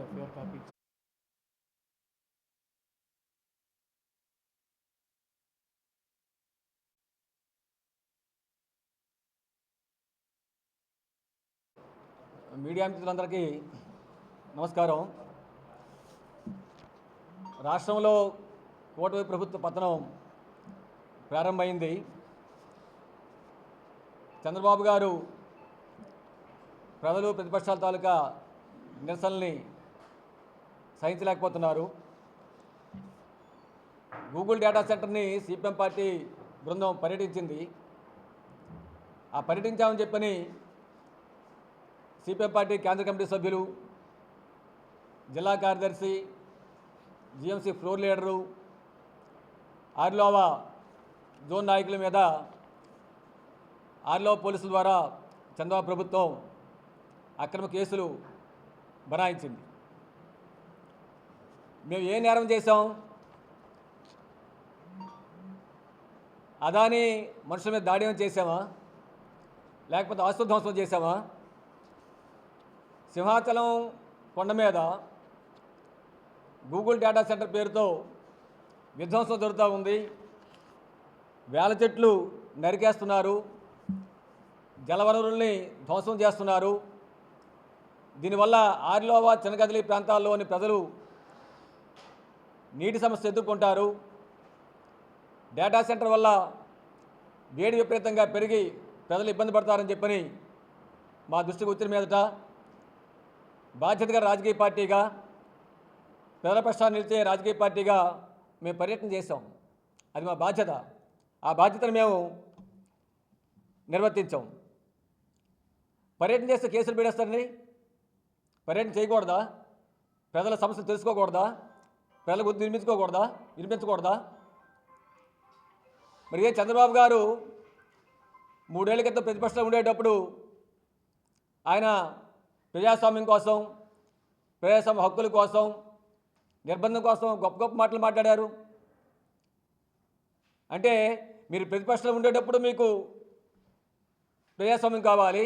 FIR copy. Media మిత్రులందరికీ నమస్కారం. రాష్ట్రంలో కూటమి ప్రభుత్వ పతనం ప్రారంభమైంది. చంద్రబాబు గారు ప్రజలు ప్రతిపక్షాల తాలూకా నిరసనల్ని సహించలేకపోతున్నారు. గూగుల్ డేటా సెంటర్ని సిపిఎం పార్టీ బృందం పర్యటించింది. ఆ పర్యటించామని చెప్పని సిపిఎం పార్టీ కేంద్ర కమిటీ సభ్యులు, జిల్లా కార్యదర్శి, జిఎంసీ ఫ్లోర్ లీడరు, ఆర్లోవా జోన్ నాయకుల మీద ఆర్లోవా పోలీసుల ద్వారా చంద్రబాబు ప్రభుత్వం అక్రమ కేసులు బనాయించింది. మేము ఏ నేరం చేశాం? అదాని మనుషుల మీద దాడి చేసామా, లేకపోతే ఆస్తు ధ్వంసం చేసామా? సింహాచలం కొండ మీద గూగుల్ డేటా సెంటర్ పేరుతో విధ్వంసం జరుగుతూ ఉంది. వేల చెట్లు నరికేస్తున్నారు, జలవనరుల్ని ధ్వంసం చేస్తున్నారు. దీనివల్ల ఆర్లోవా చినగదిలి ప్రాంతాల్లోని ప్రజలు నీటి సమస్య ఎదుర్కొంటారు. డేటా సెంటర్ వల్ల వేడి విపరీతంగా పెరిగి ప్రజలు ఇబ్బంది పడతారని చెప్పని మా దృష్టికి వచ్చిన మీదట బాధ్యతగా రాజకీయ పార్టీగా, ప్రజల పక్షాన్ని నిలిచే రాజకీయ పార్టీగా మేము పర్యటన చేశాం. అది మా బాధ్యత. ఆ బాధ్యతను మేము నిర్వర్తించాం. పర్యటన చేస్తే కేసులు పెడేస్తారని పర్యటన చేయకూడదా? ప్రజల సమస్యలు తెలుసుకోకూడదా? ప్రజల గురించి నిర్మించకూడదా? మరి ఏ చంద్రబాబు గారు 3 ఏళ్ల క్రితం ప్రతిపక్షంలో ఉండేటప్పుడు ఆయన ప్రజాస్వామ్యం కోసం, ప్రజాస్వామ్య హక్కుల కోసం, నిర్బంధం కోసం గొప్ప గొప్ప మాటలు మాట్లాడారు. అంటే మీరు ప్రతిపక్షంలో ఉండేటప్పుడు మీకు ప్రజాస్వామ్యం కావాలి,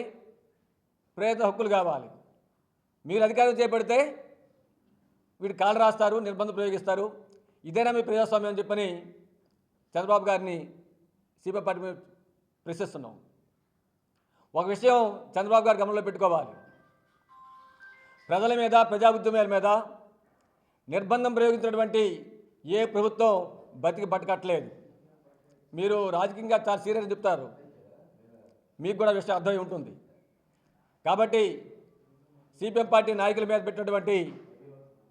ప్రజా హక్కులు కావాలి. మీరు అధికారం చేపడితే వీడు కాలు రాస్తారు, నిర్బంధం ప్రయోగిస్తారు. ఇదేనా మీ ప్రజాస్వామ్యం అని చెప్పని చంద్రబాబు గారిని సిపిఎం పార్టీ మీద ప్రశ్నిస్తున్నాం. ఒక విషయం చంద్రబాబు గారు గమనంలో పెట్టుకోవాలి. ప్రజల మీద, ప్రజా ఉద్యమాల మీద నిర్బంధం ప్రయోగించినటువంటి ఏ ప్రభుత్వం బట్టకట్టలేదు. మీరు రాజకీయంగా చాలా సీరియస్ చెప్తారు, మీకు కూడా విషయం అర్థమై ఉంటుంది. కాబట్టి సిపిఎం పార్టీ నాయకుల మీద పెట్టినటువంటి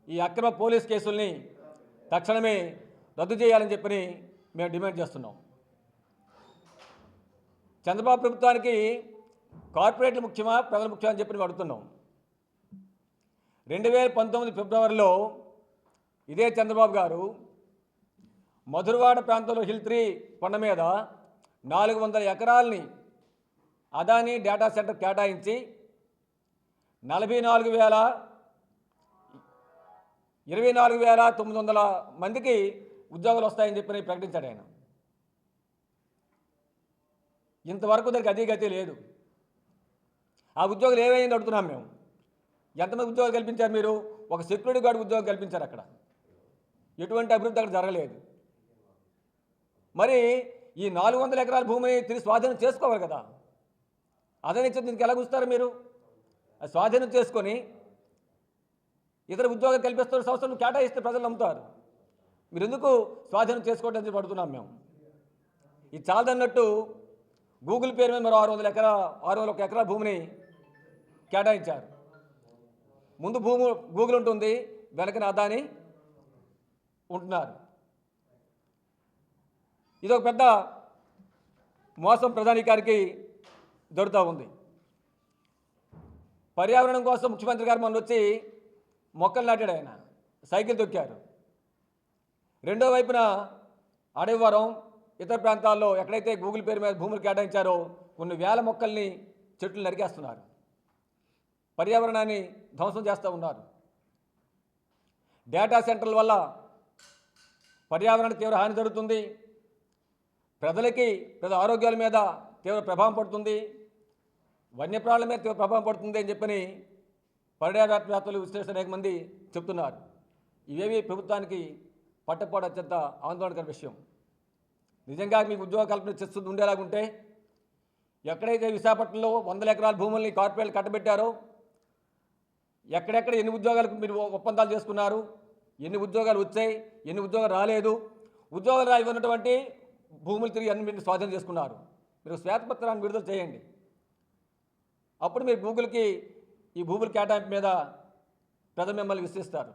ఈ అక్రమ పోలీస్ కేసుల్ని తక్షణమే రద్దు చేయాలని చెప్పని మేము డిమాండ్ చేస్తున్నాం. చంద్రబాబు ప్రభుత్వానికి కార్పొరేట్లు ముఖ్యమా, ప్రజలు ముఖ్యమా అని చెప్పి అడుగుతున్నాం. 2019 ఫిబ్రవరిలో ఇదే చంద్రబాబు గారు మధురవాడ ప్రాంతంలో హిల్ 3 కొండ మీద 400 ఎకరాలని అదాని డేటా సెంటర్ కేటాయించి 24,900 మందికి ఉద్యోగాలు వస్తాయని చెప్పి ప్రకటించాడు ఆయన. ఇంతవరకు దానికి గతి లేదు. ఆ ఉద్యోగులు ఏమైంది అడుగుతున్నాం మేము. ఎంతమంది ఉద్యోగాలు కల్పించారు మీరు? ఒక సెక్యూరిటీ గార్డు ఉద్యోగం కల్పించారు. అక్కడ ఎటువంటి అభివృద్ధి అక్కడ జరగలేదు. మరి ఈ 400 ఎకరాల భూమిని తిరిగి స్వాధీనం చేసుకోవాలి కదా. అదనిచ్చి దీనికి ఎలా కూస్తారు మీరు? స్వాధీనం చేసుకొని ఇతర ఉద్యోగాలు కల్పిస్తున్న సంస్థలను కేటాయిస్తే ప్రజలు నమ్ముతారు. మీరు ఎందుకు స్వాధీనం చేసుకోవడం అని పడుతున్నాం మేము. ఇది చాలదన్నట్టు గూగుల్ పేరు మీద మరో 601 ఎకరాల భూమిని కేటాయించారు. ముందు భూమి గూగుల్ ఉంటుంది, వెనకన అదాని ఉంటున్నారు. ఇదొక పెద్ద మోసం ప్రధానికారికి దొరుకుతూ ఉంది. పర్యావరణం కోసం ముఖ్యమంత్రి గారు మొన్న వచ్చి మొక్కలు నాటాడు. ఆయన సైకిల్ తొక్కారు. రెండో వైపున అడవివరం, ఇతర ప్రాంతాల్లో ఎక్కడైతే గూగుల్ పేరు మీద భూములు కేటాయించారో కొన్ని వేల మొక్కల్ని, చెట్లు నరికేస్తున్నారు. పర్యావరణాన్ని ధ్వంసం చేస్తూ ఉన్నారు. డేటా సెంటర్ల వల్ల పర్యావరణానికి తీవ్ర హాని జరుగుతుంది. ప్రజల ఆరోగ్యాల మీద తీవ్ర ప్రభావం పడుతుంది. వన్యప్రాణుల మీద తీవ్ర ప్రభావం పడుతుంది అని చెప్పని పర్యావేత్తలు విశ్లేషణ అనేక మంది చెప్తున్నారు. ఇవేవి ప్రభుత్వానికి పట్టపోవడం అత్యంత ఆందోళనకర విషయం. నిజంగా మీకు ఉద్యోగ కల్పన చేస్తూ ఉండేలాగుంటే ఎక్కడైతే విశాఖపట్నంలో 100 ఎకరాల భూముల్ని కార్పొరేట్లు కట్టబెట్టారో, ఎక్కడెక్కడ ఎన్ని ఉద్యోగాలకు మీరు ఒప్పందాలు చేసుకున్నారు, ఎన్ని ఉద్యోగాలు వచ్చాయి, ఎన్ని ఉద్యోగాలు రాలేదు, ఉద్యోగాలు ఇవ్వనటువంటి భూములు తిరిగి అన్ని మీరు స్వాధీనం చేసుకున్నారు. మీరు శ్వేతపత్రాన్ని విడుదల చేయండి. అప్పుడు మీరు గూగుల్కి ఈ భూముల కేటాయింపు మీద ప్రజలు మిమ్మల్ని విశ్వసిస్తారు.